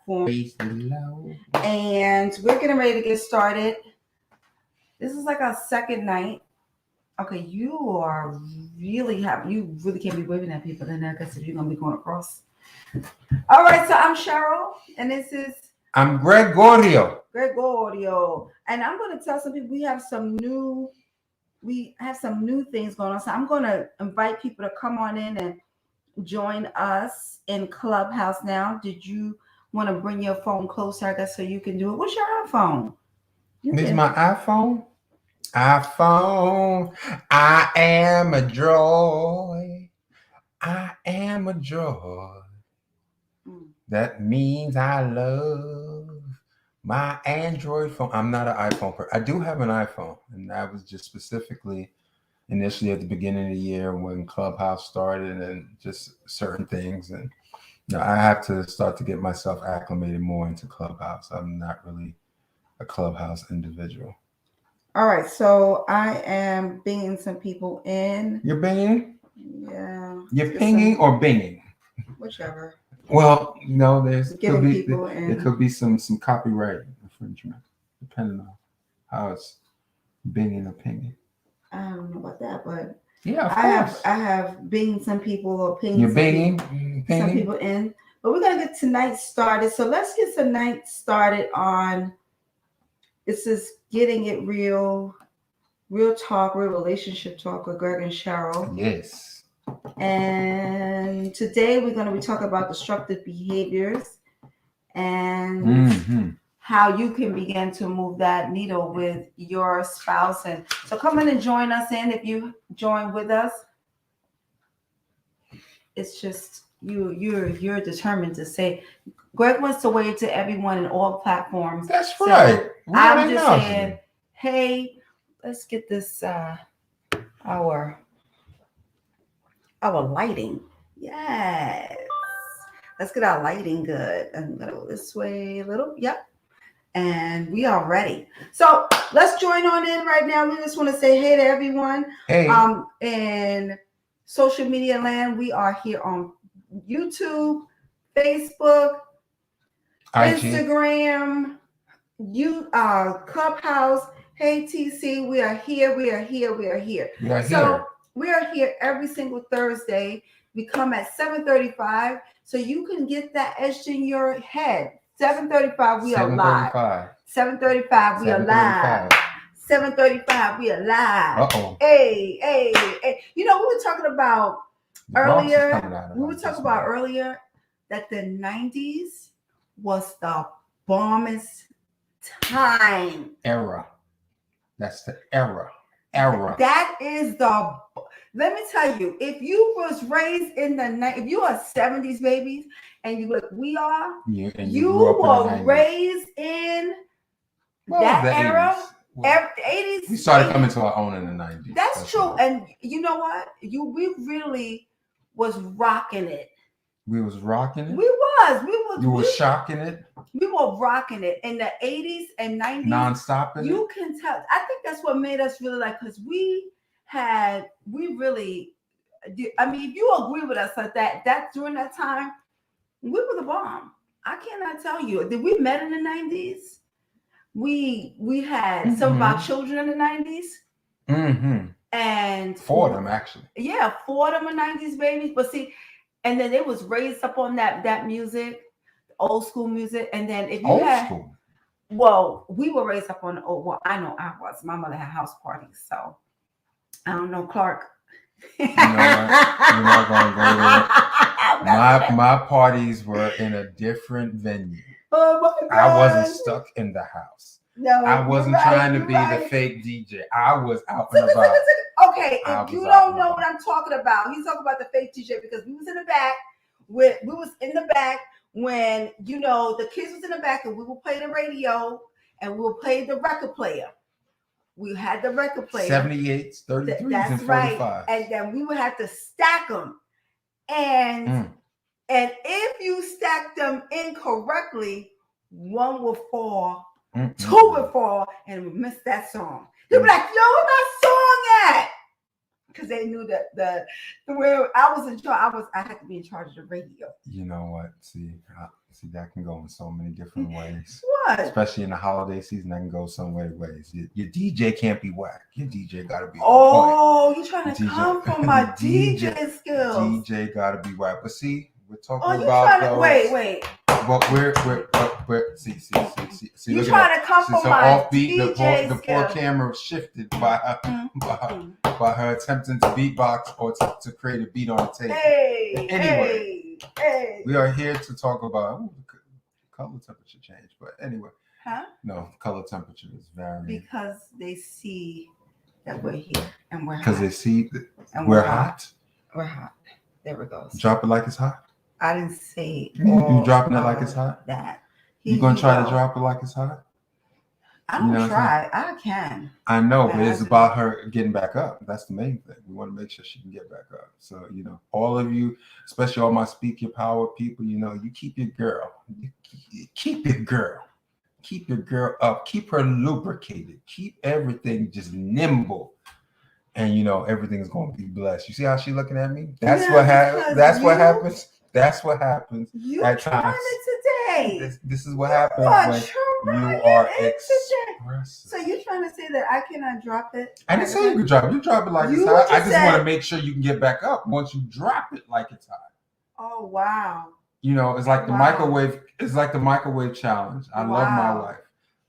platform. And we're getting ready to get started. This is like our second night. Okay, you really can't be waving at people then, I guess, if you're gonna be going across. All right, so I'm Cheryl, and this is I'm Gregorio. And I'm gonna tell some people we have some new things going on. So I'm gonna invite people to come on in and join us in Clubhouse now. Did you want to bring your phone closer, I guess, so you can do it? What's your iPhone? This is my iPhone. I am a joy. I am a joy. That means I love my Android phone. I'm not an iPhone person. I do have an iPhone, and that was just specifically initially at the beginning of the year when Clubhouse started and just certain things. And I have to start to get myself acclimated more into Clubhouse. I'm not really a Clubhouse individual. All right, so I am binging some people in. You're binging? Yeah. You're pinging or binging? Whichever. Well, there could be some copyright infringement, depending on how it's binging or pinging. I don't know about that, but yeah, I have binged some people or pinged some people in. But we're gonna get tonight started. So let's get tonight started on. This is getting it real talk, real relationship talk with Greg and Cheryl. Yes. And today we're going to be talking about destructive behaviors and how you can begin to move that needle with your spouse. And so come in and join us in. If you join with us, it's just you're determined to say. Greg wants to wave to everyone in all platforms. That's right. So I'm just saying, hey, let's get this our lighting. Yes. Let's get our lighting good. I'm gonna go this way a little. Yep. And we are ready. So let's join on in right now. We just want to say hey to everyone. Hey. In social media land, we are here on YouTube, Facebook, Instagram, Clubhouse. Hey TC, we are here. We are here every single Thursday. We come at 7:35, so you can get that edged in your head. 7:35, we are live. 7:35, we are live. 7:35, we are live. Uh-oh. Hey. We were talking about earlier that the 90s was the bombest time. Era. That's the era. That is let me tell you, if you was raised in if you are 70s babies and you look, we are, you were raised in that era. 80s. We started coming to our own in the 90s. That's true. Right. And you know what? We really was rocking it. We was rocking it? We was. You were shocking it? We were rocking it in the 80s and 90s. Non-stopping it? You can tell. I think that's what made us really because if you agree with us like that during that time, we were the bomb. I cannot tell you. Did we met in the 90s? We had some of our children in the 90s. Mm-hmm. And 4 of them, actually. Yeah, 4 of them are 90s babies. But see, and then they was raised up on that music, old school music. And then if you school. Well, we were raised up on I know I was. My mother had house parties, so I don't know, Clarke. You know what? You're not gonna go there. My parties were in a different venue. Oh my God. I wasn't stuck in the house. No, I wasn't trying to be the fake DJ. I was out and about. Okay, if you don't know what I'm talking about, he's talking about the fake DJ because we was in the back. We was in the back when the kids was in the back and we would play the radio and we would play the record player. We had the record player. 78s, 33s, that's and 45s. Right. And then we would have to stack them. And if you stack them incorrectly, one will fall, 2 would fall, and we miss that song. They'd be like, yo, where that song at? Because they knew that the way I was in charge, I had to be in charge of the radio. You know what? See, See, that can go in so many different ways. What? Especially in the holiday season, that can go so many ways. Your DJ can't be whack. Your DJ got to be on point. You're trying to come from my DJ skills. DJ got to be whack. But see, we're talking you about those. Wait. But we're see. You're trying to come from my offbeat. DJ the poor camera shifted by her attempting to beatbox or to create a beat on the table. Anyway. Hey. We are here to talk about color temperature change, but anyway. Huh? No, color temperature is varying. Because they see that we're here and we're hot. Because they see that we're hot. We're hot. There we go. Drop it like it's hot. I didn't say you dropping it like it's hot? That. You gonna try to drop it like it's hot? I don't try. I can. I know, but it's about her getting back up. That's the main thing. We want to make sure she can get back up. So, all of you, especially all my Speak Your Power people, you keep your girl. Keep your girl. Keep your girl up. Keep her lubricated. Keep everything just nimble. And, everything's going to be blessed. You see how she's looking at me? That's what happens. That's what happens. That's what happens at times. Today. This is what happens when you are expressive. So you're trying to say that I cannot drop it? I didn't say you could drop it. You drop it like it's hot. I just want to make sure you can get back up once you drop it like it's hot. Oh wow. It's like the microwave. It's like the microwave challenge. I love my wife.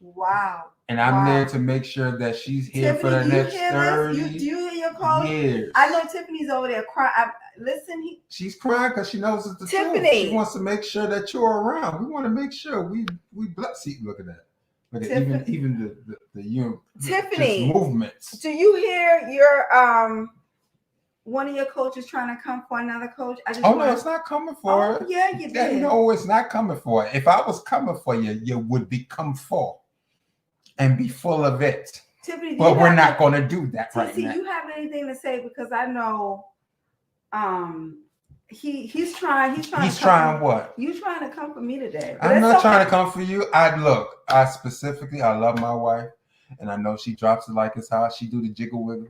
Wow. And I'm there to make sure that she's here Tiffany, for the next 30 years. Do you hear your call? Years. I know Tiffany's over there crying. Listen, she's crying because she knows it's the Tiffany. truth. She wants to make sure that you're around. We want to make sure we bless. See, look at that. Look at even the Tiffany movements. Do you hear your one of your coaches trying to come for another coach? No, it's not coming for her. Yeah, you did. No, it's not coming for her. If I was coming for you, you would become full and be full of it. Tiffany, but we're not going to do that right now. Do you have anything to say? Because I know he's trying. He's trying what? You trying to come for me today? I'm not trying to come for you. I love my wife, and I know she drops it like it's hot. She do the jiggle wiggle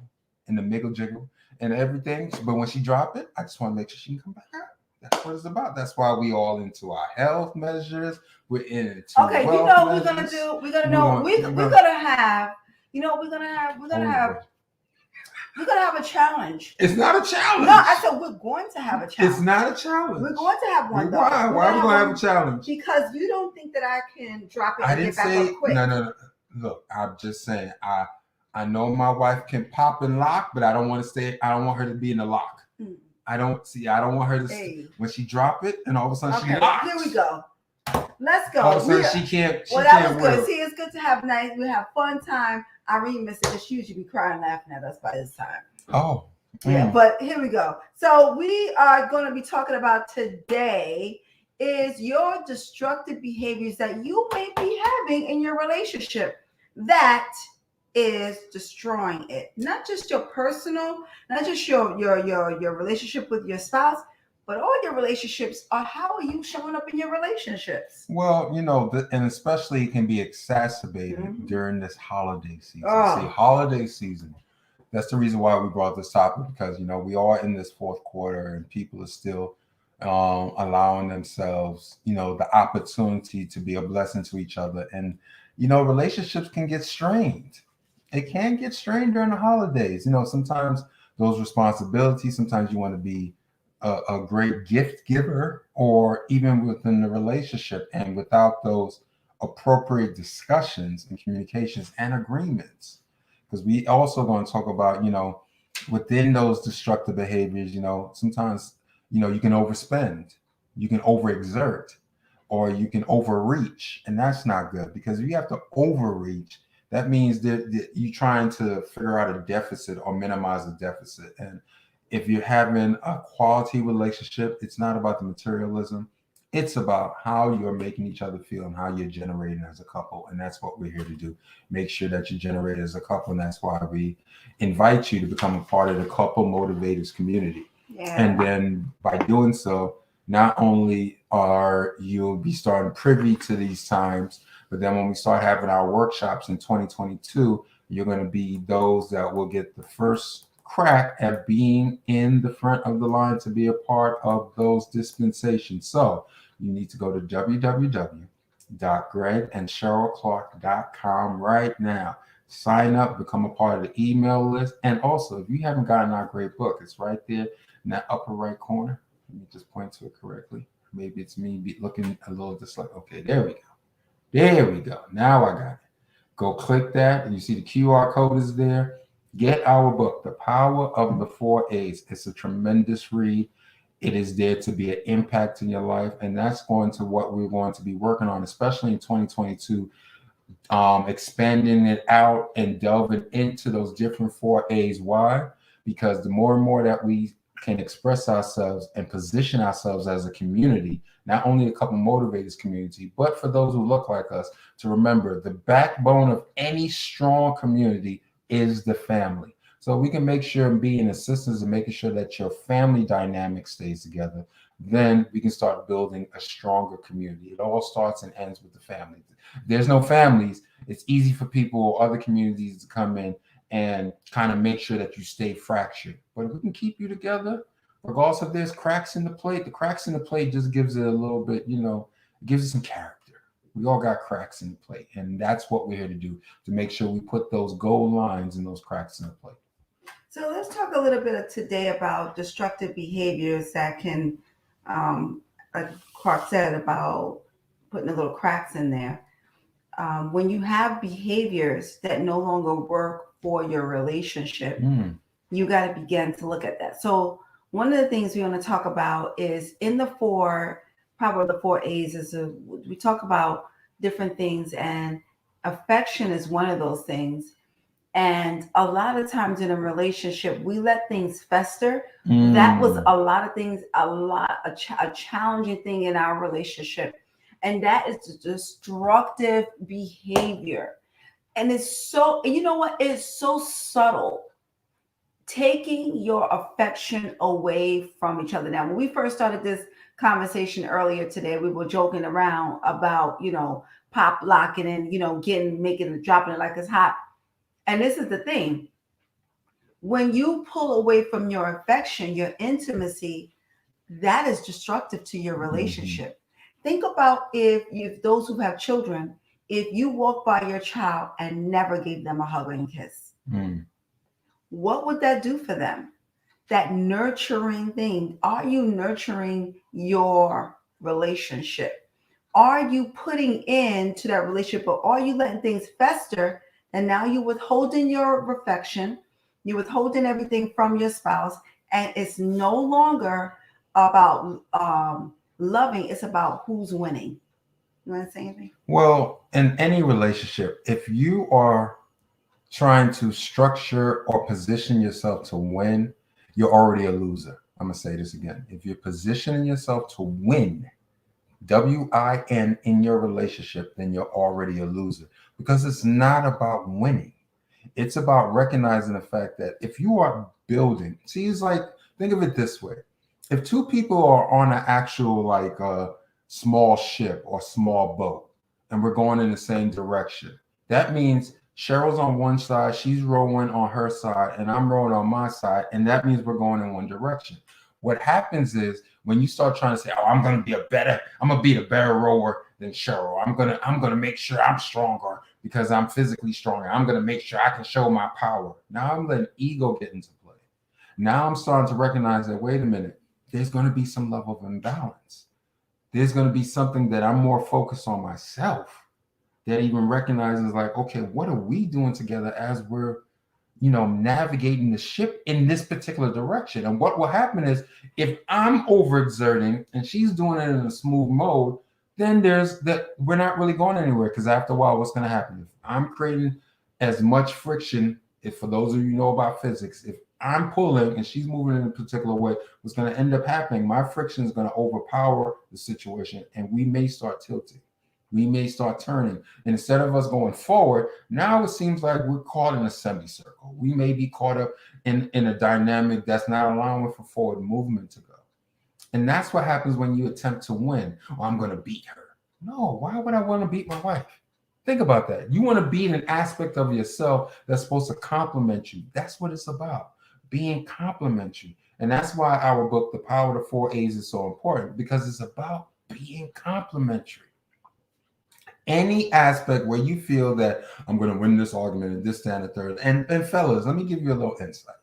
and the miggle jiggle and everything. But when she drop it, I just want to make sure she can come back out. That's what it's about. That's why we all into our health measures. We're into we're gonna do. We're gonna have a challenge. It's not a challenge. No, I said we're going to have a challenge. It's not a challenge. We're going to have one. Why? Why are we going to have a challenge? Because you don't think that I can drop it and get back up quick. No. Look, I'm just saying. I know my wife can pop and lock, but I don't want her to be in the lock. I don't want her to when she drop it and all of a sudden she locks. Here we go. Let's go. All of a sudden she can't. That was good. See, it's good to have nice. We have fun time. Irene missed it because she usually be crying, laughing at us by this time. Oh. Yeah, but here we go. So we are going to be talking about today is your destructive behaviors that you may be having in your relationship that is destroying it. Not just your personal, not just your relationship with your spouse, but all your relationships are how are you showing up in your relationships? Well, and especially it can be exacerbated during this holiday season. See, holiday season, that's the reason why we brought this topic because, we are in this fourth quarter and people are still allowing themselves, the opportunity to be a blessing to each other. And, relationships can get strained. It can get strained during the holidays. Sometimes those responsibilities, sometimes you want to be a great gift giver or even within the relationship. And without those appropriate discussions and communications and agreements, because we also going to talk about, within those destructive behaviors, sometimes, you can overspend, you can overexert, or you can overreach. And that's not good because if you have to overreach, that means that you're trying to figure out a deficit or minimize a deficit. And if you're having a quality relationship, it's not about the materialism. It's about how you're making each other feel and how you're generating as a couple. And that's what we're here to do. Make sure that you generate as a couple. And that's why we invite you to become a part of the Couple Motivators community. Yeah. And then by doing so, not only are you'll be starting privy to these times, but then when we start having our workshops in 2022, you're going to be those that will get the first crack at being in the front of the line to be a part of those dispensations. So you need to go to www.gregandcherylclarke.com right now. Sign up, become a part of the email list. And also, if you haven't gotten our great book, it's right there in that upper right corner. Let me just point to it correctly. Maybe it's me looking a little just like, okay, there we go. There we go. Now I got it. Go click that, and you see the QR code is there. Get our book, The Power of the 4 A's. It's a tremendous read. It is there to be an impact in your life, and that's going to what we're going to be working on, especially in 2022, expanding it out and delving into those different 4 A's. Why? Because the more and more that we can express ourselves and position ourselves as a community, not only a couple motivators community, but for those who look like us, to remember the backbone of any strong community is the family. So we can make sure and be in assistance and making sure that your family dynamic stays together. Then we can start building a stronger community. It all starts and ends with the family. There's no families. It's easy for people or other communities to come in and kind of make sure that you stay fractured. But if we can keep you together, regardless if there's cracks in the plate, the cracks in the plate just gives it a little bit, it gives it some character. We all got cracks in the plate, and that's what we're here to do, to make sure we put those gold lines in those cracks in the plate. So let's talk a little bit today about destructive behaviors that can, like Clarke said, about putting the little cracks in there. When you have behaviors that no longer work for your relationship, you got to begin to look at that. So one of the things we want to talk about is in the Power of the 4 A's we talk about different things, and affection is one of those things. And a lot of times in a relationship, we let things fester. That was a lot of things, a challenging thing in our relationship. And that is the destructive behavior. And it's so, you know what? It's so subtle. Taking your affection away from each other. Now, when we first started this conversation earlier today, we were joking around about, pop locking and, dropping it like it's hot. And this is the thing. When you pull away from your affection, your intimacy, that is destructive to your relationship. Think about if those who have children, if you walk by your child and never gave them a hug and kiss, what would that do for them? That nurturing thing. Are you nurturing your relationship? Are you putting into that relationship, or are you letting things fester? And now you're withholding your affection, you're withholding everything from your spouse, and it's no longer about loving, it's about who's winning. You want to say anything? Well, in any relationship, if you are trying to structure or position yourself to win, you're already a loser. I'm going to say this again. If you're positioning yourself to win, W-I-N, in your relationship, then you're already a loser, because it's not about winning. It's about recognizing the fact that if you are building, it's like, think of it this way. If two people are on an actual small ship or small boat, and we're going in the same direction, that means Cheryl's on one side, she's rowing on her side, and I'm rowing on my side, and that means we're going in one direction. What happens is when you start trying to say, "Oh, I'm gonna be a better rower than Cheryl. I'm gonna make sure I'm stronger because I'm physically stronger. I'm gonna make sure I can show my power." Now I'm letting ego get into play. Now I'm starting to recognize that, wait a minute, there's gonna be some level of imbalance. There's gonna be something that I'm more focused on myself, that even recognizes like, okay, what are we doing together as we're navigating the ship in this particular direction? And what will happen is, if I'm overexerting and she's doing it in a smooth mode, then we're not really going anywhere, because after a while, what's going to happen? If I'm creating as much friction, if for those of you who know about physics, if I'm pulling and she's moving in a particular way, what's going to end up happening, my friction is going to overpower the situation, and we may start tilting. We may start turning. And instead of us going forward, now it seems like we're caught in a semicircle. We may be caught up in a dynamic that's not allowing for forward movement to go. And that's what happens when you attempt to win. Oh, I'm going to beat her. No, why would I want to beat my wife? Think about that. You want to be in an aspect of yourself that's supposed to complement you. That's what it's about, being complimentary. And that's why our book, The Power of the 4 A's, is so important, because it's about being complimentary. Any aspect where you feel that I'm going to win this argument and this, that, and the third. And fellas, let me give you a little insight.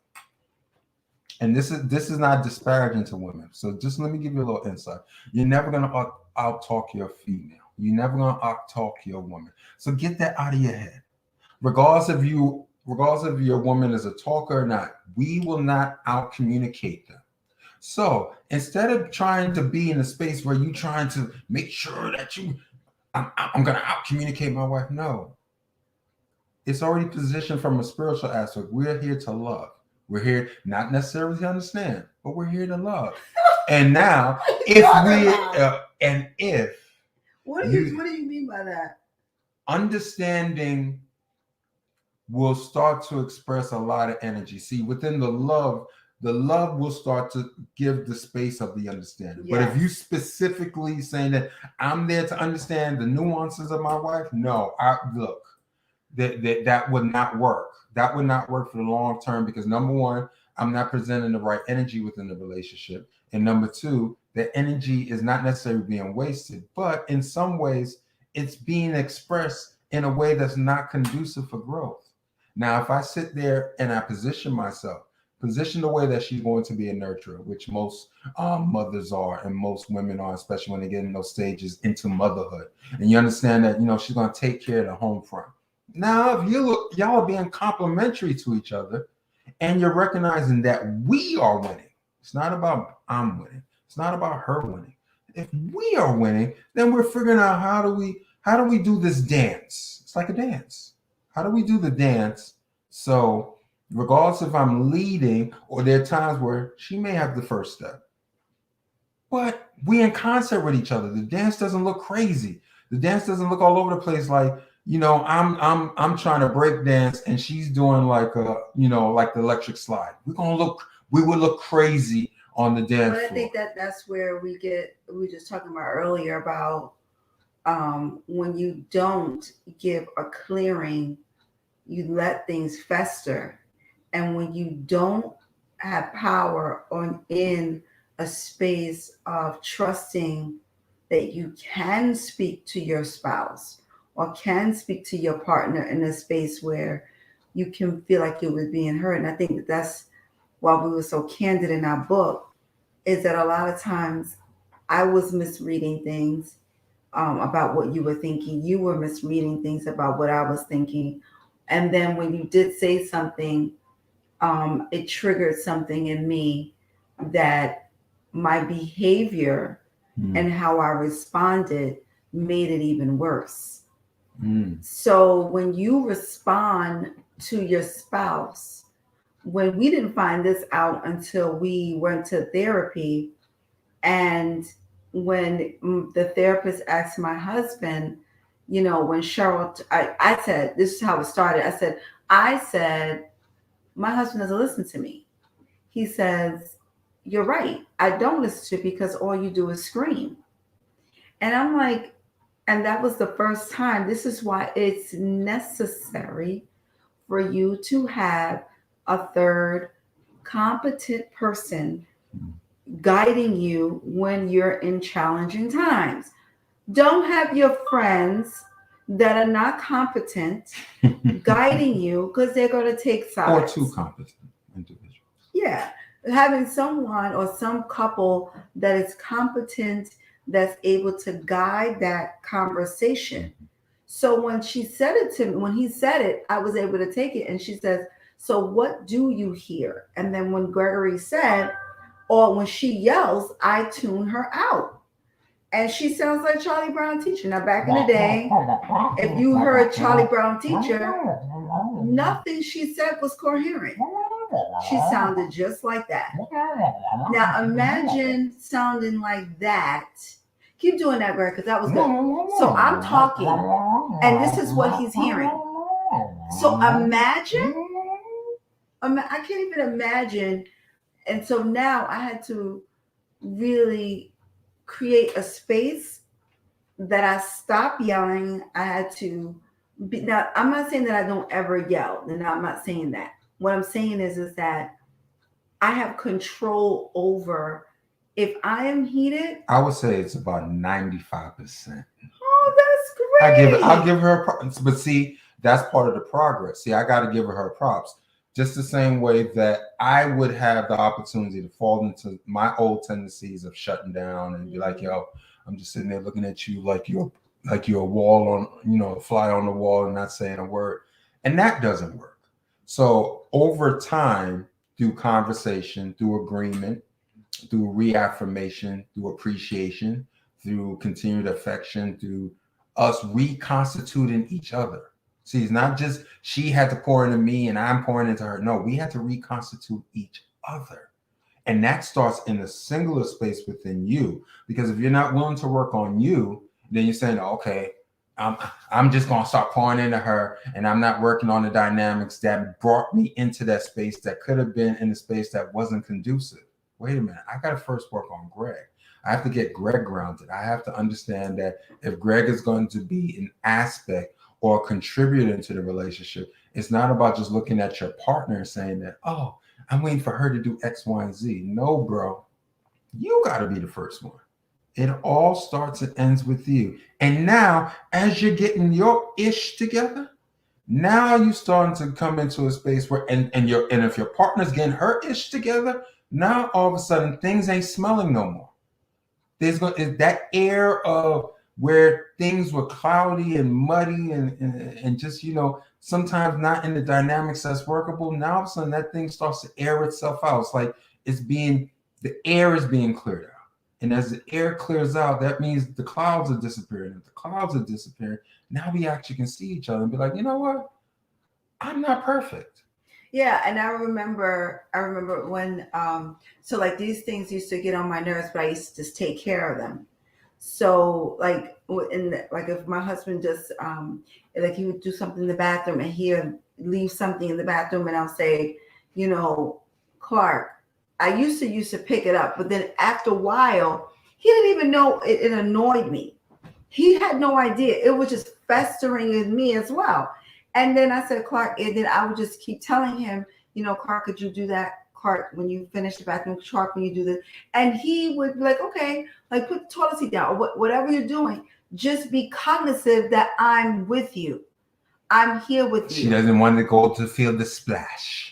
And this is not disparaging to women. So just let me give you a little insight. You're never going to out-talk your female. You're never going to out-talk your woman. So get that out of your head. Regardless of your woman is a talker or not, we will not out-communicate them. So instead of trying to be in a space where you're trying to make sure that I'm going to out-communicate my wife. No. It's already positioned from a spiritual aspect. We're here to love. We're here not necessarily to understand, but we're here to love. And now, what do you mean by that? Understanding will start to express a lot of energy. See, within the love will start to give the space of the understanding. Yes. But if you specifically saying that I'm there to understand the nuances of my wife, no, that would not work. That would not work for the long term because number one, I'm not presenting the right energy within the relationship. And number two, the energy is not necessarily being wasted, but in some ways it's being expressed in a way that's not conducive for growth. Now, if I sit there and I position the way that she's going to be a nurturer, which most mothers are and most women are, especially when they get in those stages into motherhood. And you understand that, she's going to take care of the home front. Now, if y'all are being complimentary to each other and you're recognizing that we are winning, it's not about I'm winning. It's not about her winning. If we are winning, then we're figuring out how do we do this dance? It's like a dance. How do we do the dance? So regardless if I'm leading or there are times where she may have the first step, but we in concert with each other. The dance doesn't look crazy. The dance doesn't look all over the place like, I'm trying to break dance and she's doing like like the electric slide. We would look crazy on the dance floor. I think that's where we were just talking about earlier about when you don't give a clearing, you let things fester. And when you don't have power in a space of trusting that you can speak to your spouse or can speak to your partner in a space where you can feel like you were being heard. And I think that's why we were so candid in our book, is that a lot of times I was misreading things about what you were thinking. You were misreading things about what I was thinking. And then when you did say something, it triggered something in me that my behavior and how I responded made it even worse. So when you respond to your spouse, when we didn't find this out until we went to therapy, and when the therapist asked my husband, when Cheryl, I said, this is how it started. I said, my husband doesn't listen to me. He says, you're right. I don't listen to you because all you do is scream. And I'm like, and that was the first time. This is why it's necessary for you to have a third competent person guiding you when you're in challenging times. Don't have your friends that are not competent guiding you because they're going to take sides. Or too competent individuals. Yeah. Having someone or some couple that is competent, that's able to guide that conversation. So when she said it to me, when he said it, I was able to take it. And she says, so what do you hear? And then when Gregory said, or when she yells, I tune her out. And she sounds like Charlie Brown teacher. Now, back in the day, if you heard Charlie Brown teacher, nothing she said was coherent. She sounded just like that. Now, imagine sounding like that. Keep doing that, Greg, because that was good. So I'm talking, and this is what he's hearing. So imagine, I can't even imagine. And so now I had to really create a space that I stop yelling. I had to be, now I'm not saying that I don't ever yell, and I'm not saying that. What I'm saying is that I have control over If I am heated, I would say it's about 95%. oh, that's great. I'll give her props. But see, that's part of the progress. See, I got to give her props. Just the same way that I would have the opportunity to fall into my old tendencies of shutting down and be like, yo, I'm just sitting there looking at you like you're a wall on, a fly on the wall and not saying a word. And that doesn't work. So over time, through conversation, through agreement, through reaffirmation, through appreciation, through continued affection, through us reconstituting each other. See, it's not just she had to pour into me and I'm pouring into her. No, we had to reconstitute each other. And that starts in a singular space within you. Because if you're not willing to work on you, then you're saying, okay, I'm just going to start pouring into her and I'm not working on the dynamics that brought me into that space that could have been in a space that wasn't conducive. Wait a minute, I got to first work on Greg. I have to get Greg grounded. I have to understand that if Greg is going to be an aspect or a contributor to the relationship, it's not about just looking at your partner and saying that, oh, I'm waiting for her to do X, Y, and Z. No, bro, you got to be the first one. It all starts and ends with you. And now, as you're getting your ish together, now you're starting to come into a space where, and if your partner's getting her ish together, now all of a sudden things ain't smelling no more. There's that air of where things were cloudy and muddy and just, sometimes not in the dynamics that's workable. Now all of a sudden that thing starts to air itself out. It's like the air is being cleared out. And as the air clears out, that means the clouds are disappearing. If the clouds are disappearing, now we actually can see each other and be like, you know what? I'm not perfect. Yeah, and I remember when so like these things used to get on my nerves, but I used to just take care of them. So like like if my husband just like he would do something in the bathroom and he would leave something in the bathroom and I'll say, Clarke, I used to pick it up, but then after a while, he didn't even know it annoyed me. He had no idea. It was just festering in me as well. And then I said, Clarke, and then I would just keep telling him, Clarke, could you do that? Clarke, when you finish the bathroom, Clarke, when you do this. And he would be like, okay, like put the toilet seat down or whatever you're doing. Just be cognizant that I'm with you. I'm here with you. She doesn't want to go to feel the splash.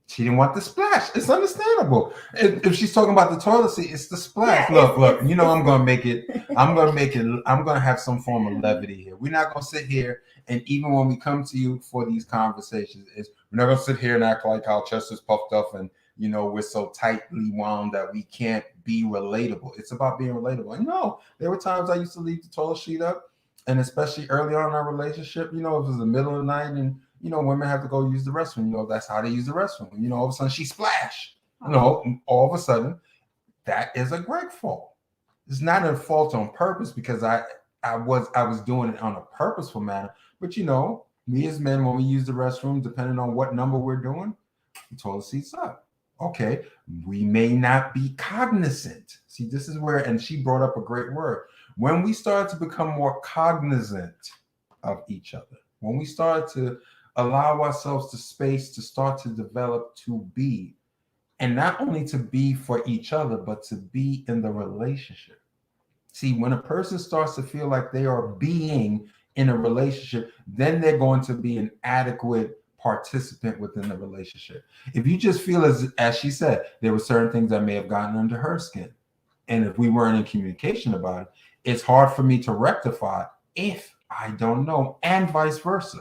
She didn't want the splash. It's understandable. If she's talking about the toilet seat, it's the splash. Yeah, look. I'm going to make it. I'm going to have some form of levity here. We're not going to sit here. And even when we come to you for these conversations, we're not going to sit here and act like our chest is puffed up and, we're so tightly wound that we can't be relatable. It's about being relatable. And no, there were times I used to leave the toilet sheet up. And especially early on in our relationship, if it was the middle of the night and women have to go use the restroom. That's how they use the restroom. All of a sudden she splashed. All of a sudden, that is a Greg fault. It's not a fault on purpose because I was doing it on a purposeful manner. But me as men, when we use the restroom, depending on what number we're doing, the toilet seat's up. Okay, we may not be cognizant. See, this is where, and she brought up a great word. When we start to become more cognizant of each other, when we start to allow ourselves the space to start to develop to be, and not only to be for each other, but to be in the relationship. See, when a person starts to feel like they are being in a relationship, then they're going to be an adequate participant within the relationship. If you just feel as she said, there were certain things that may have gotten under her skin. And if we weren't in communication about it, it's hard for me to rectify if I don't know, and vice versa.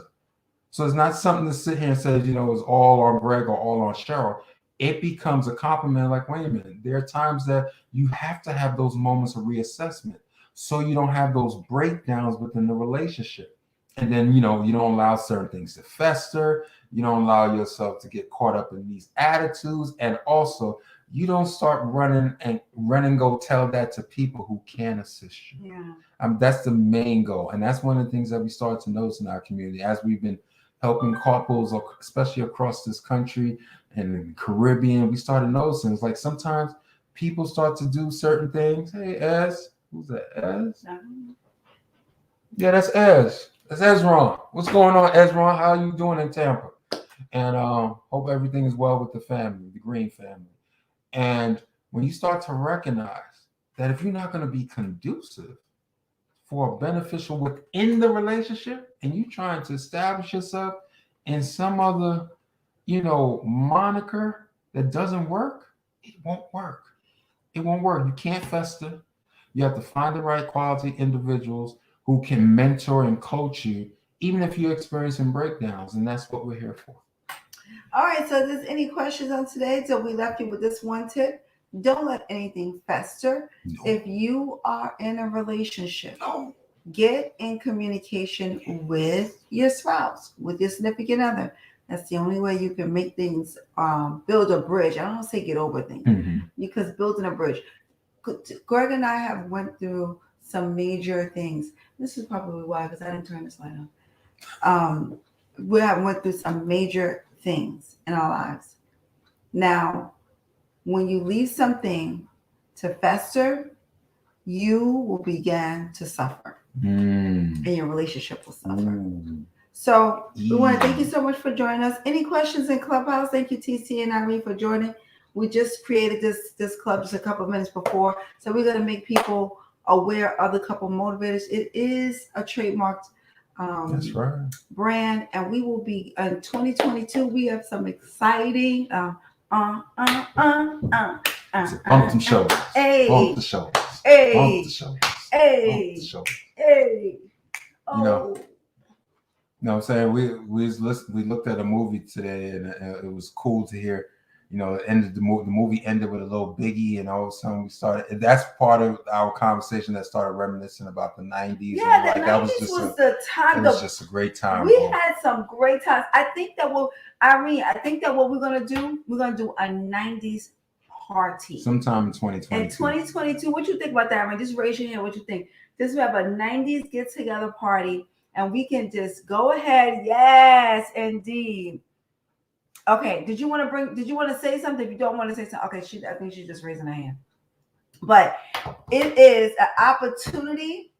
So it's not something to sit here and say, it's all on Greg or all on Cheryl. It becomes a compliment like, wait a minute, there are times that you have to have those moments of reassessment so you don't have those breakdowns within the relationship. And then, you don't allow certain things to fester. You don't allow yourself to get caught up in these attitudes. And also, you don't start running and go tell that to people who can assist you. Yeah. That's the main goal. And that's one of the things that we started to notice in our community as we've been helping couples, especially across this country and in the Caribbean. We started noticing it's like sometimes people start to do certain things. Hey, Ez. Who's that, Ez? Yeah, that's Ez. That's Ezron. What's going on, Ezron? How are you doing in Tampa? And hope everything is well with the family, the Green family. And when you start to recognize that if you're not going to be conducive for a beneficial within the relationship, and you trying to establish yourself in some other, moniker that doesn't work, it won't work. It won't work. You can't fester. You have to find the right quality individuals who can mentor and coach you, even if you're experiencing breakdowns. And that's what we're here for. All right. So, if there's any questions on today, so we left you with this one tip. Don't let anything fester. No. If you are in a relationship, get in communication with your spouse, with your significant other. That's the only way you can make things, build a bridge. I don't say get over things, because building a bridge. Greg and I have went through some major things. This is probably why, because I didn't turn this light on. We have went through some major things in our lives. Now, when you leave something to fester, you will begin to suffer. And your relationship will suffer. So we want to thank you so much for joining us. Any questions in Clubhouse? Thank you, TC and Irene, for joining. We just created this club just a couple of minutes before. So we're going to make people aware of the couple motivators. It is a trademarked that's right. brand. And we will be in 2022. We have some exciting bump them shoulders. Hey. Bump the shoulders. Hey. Bump the shoulders. Hey. Bump the shoulders. Hey. Oh. You know what I'm saying? We looked at a movie today, and it was cool to hear, the end of the movie ended with a little Biggie, and all of a sudden we started. That's part of our conversation that started reminiscing about the 90s. Yeah, the 90s was the time. It was just a great time. We had some great times. I think that what we're gonna do, we're gonna do a 90s party sometime in 2022. In 2022, what you think about that, Irene? Just raise your hand. What you think? Just we have a 90s get together party, and we can just go ahead. Yes, indeed. Okay. Did you want to say something? If you don't want to say something, okay. I think she's just raising her hand. But it is an opportunity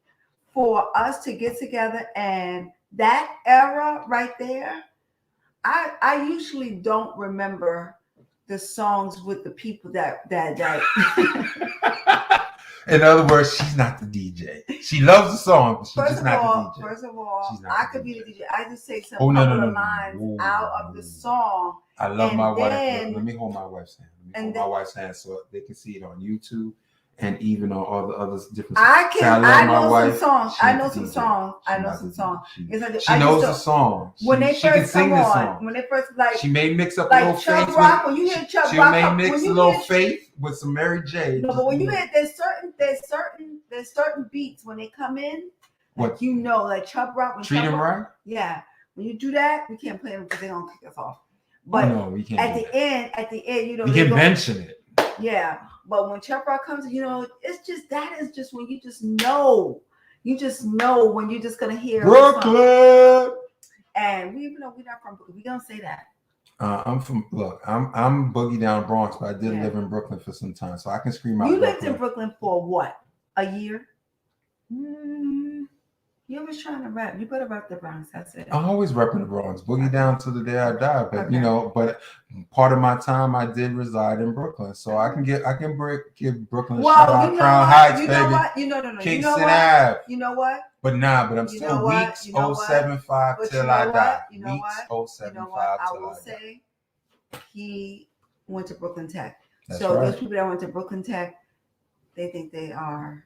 for us to get together, and that era right there. I usually don't remember the songs with the people that. In other words, she's not the DJ. She loves the song, but she's just not the DJ. First of all, I could be the DJ. I just say some lines out of the song. I love my wife. Let me hold my wife's hand. My wife's hand so they can see it on YouTube and even on all the other different. I know some songs. I know some songs. She knows the songs. When they first come on, when they first she may mix up a little Faith. When you hear Chubb she Rock, may mix a little Faith with some Mary J. No, but when you hear there's certain beats when they come in, like like Chubb Rock. Treat him right. Yeah, when you do that, we can't play them because they're gonna kick us off. But we can't. At the end, we can mention it. Yeah, but when Chubb Rock comes, it's just that is just when you just know when you're just gonna hear Brooklyn. And we even though we're not from Brooklyn, we don't say that. I'm Boogie Down Bronx, but I did live in Brooklyn for some time, so I can scream out. You lived in Brooklyn for what? A year? You was trying to rap. You better rap the Bronx. That's it. I'm always repping the Bronx. Boogie down to the day I die. But but part of my time I did reside in Brooklyn, so I can give Brooklyn a shout out. Crown Heights, baby. Kingston Ave. You know what? But I'm still weeks 075 till I die. Weeks 075 till I die. I will say he went to Brooklyn Tech. That's so right. Those people that went to Brooklyn Tech, they think they are.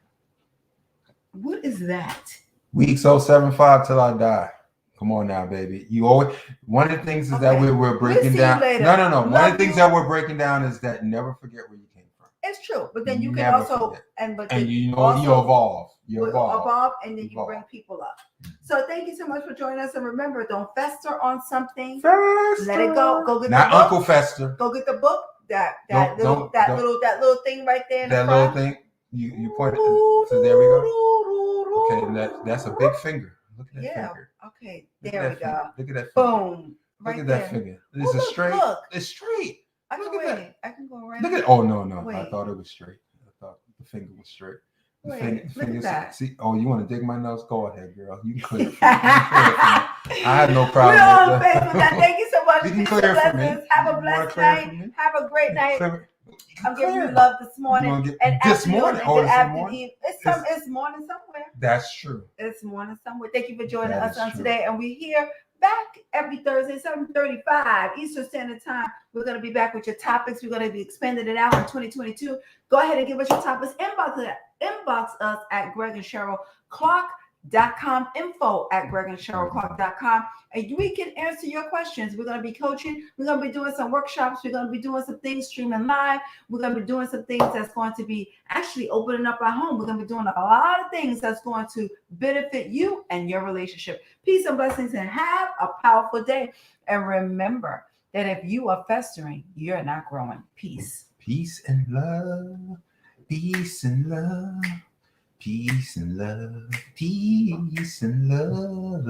What is that? Weeks 075 till I die. Come on now, baby. You always one of the things is that we're breaking down. No. One of the things that we're breaking down is that never forget where you came from. It's true, but then you can also you evolve. You evolve, and then you bring people up. So thank you so much for joining us, and remember, don't fester on something. Let it go. Go get not the book. Uncle Fester. Go get the book. That little thing right there. That little thing. You point it. So there we go. Okay, that's a big finger. Look at that finger. Okay, there we go. Look at that finger. Boom. Look at that finger. It's a straight. It's straight. I can go right. Look at. Oh no! Wait. I thought it was straight. I thought the finger was straight. Look at that. See, you want to dig my nose? Go ahead, girl. You can clear it for me. I have no problem. We're on Facebook. Thank you so much. You can clear it for me. Have a blessed night. Have a great night. I'm giving you love this morning and this morning. and good afternoon. It's morning somewhere. That's true. It's morning somewhere. Thank you for joining us on today. And we're here back every Thursday, 7:35 Eastern Standard Time. We're going to be back with your topics. We're going to be expanding it out in 2022. Go ahead and give us your topics. Inbox us at Greg and Cheryl Clarke.com, info@GregandCherylClarke.com, and we can answer your questions. We're going to be coaching. We're going to be doing some workshops. We're going to be doing some things streaming live. We're going to be doing some things that's going to be actually opening up our home. We're going to be doing a lot of things that's going to benefit you and your relationship. Peace and blessings, and have a powerful day. And remember that if you are festering, you're not growing. Peace. Peace and love. Peace and love. Peace and love. Peace and love.